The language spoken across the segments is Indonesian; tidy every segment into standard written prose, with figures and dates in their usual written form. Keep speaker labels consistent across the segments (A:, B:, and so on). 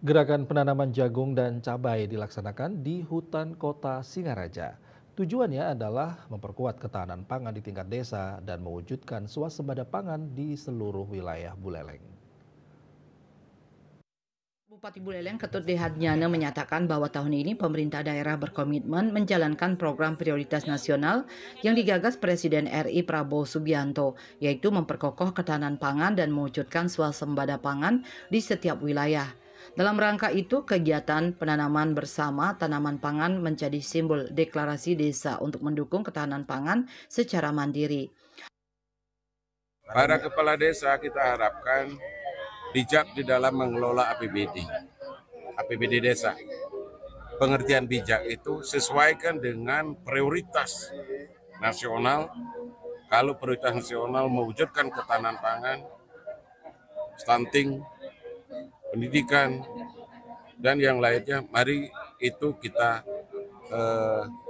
A: Gerakan penanaman jagung dan cabai dilaksanakan di hutan kota Singaraja. Tujuannya adalah memperkuat ketahanan pangan di tingkat desa dan mewujudkan swasembada pangan di seluruh wilayah Buleleng.
B: Bupati Buleleng Ketut Dehadnyana menyatakan bahwa tahun ini pemerintah daerah berkomitmen menjalankan program prioritas nasional yang digagas Presiden RI Prabowo Subianto, yaitu memperkokoh ketahanan pangan dan mewujudkan swasembada pangan di setiap wilayah. Dalam rangka itu, kegiatan penanaman bersama tanaman pangan menjadi simbol deklarasi desa untuk mendukung ketahanan pangan secara mandiri.
C: Para kepala desa kita harapkan bijak di dalam mengelola APBD desa. Pengertian bijak itu sesuaikan dengan prioritas nasional. Kalau prioritas nasional mewujudkan ketahanan pangan, stunting, pendidikan, dan yang lainnya, mari itu kita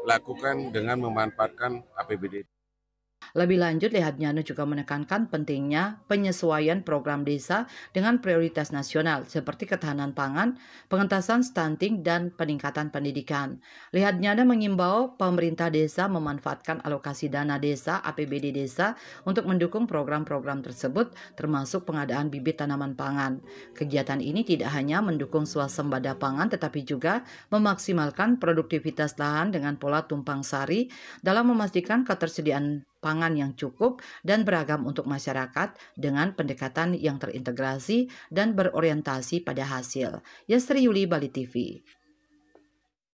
C: lakukan dengan memanfaatkan APBD.
B: Lebih lanjut, Lehatnyano juga menekankan pentingnya penyesuaian program desa dengan prioritas nasional seperti ketahanan pangan, pengentasan stunting, dan peningkatan pendidikan. Lehatnyano mengimbau pemerintah desa memanfaatkan alokasi dana desa APBD desa untuk mendukung program-program tersebut termasuk pengadaan bibit tanaman pangan. Kegiatan ini tidak hanya mendukung swasembada pangan tetapi juga memaksimalkan produktivitas lahan dengan pola tumpang sari dalam memastikan ketersediaan pangan yang cukup dan beragam untuk masyarakat dengan pendekatan yang terintegrasi dan berorientasi pada hasil. Yastri Yuli, Bali TV.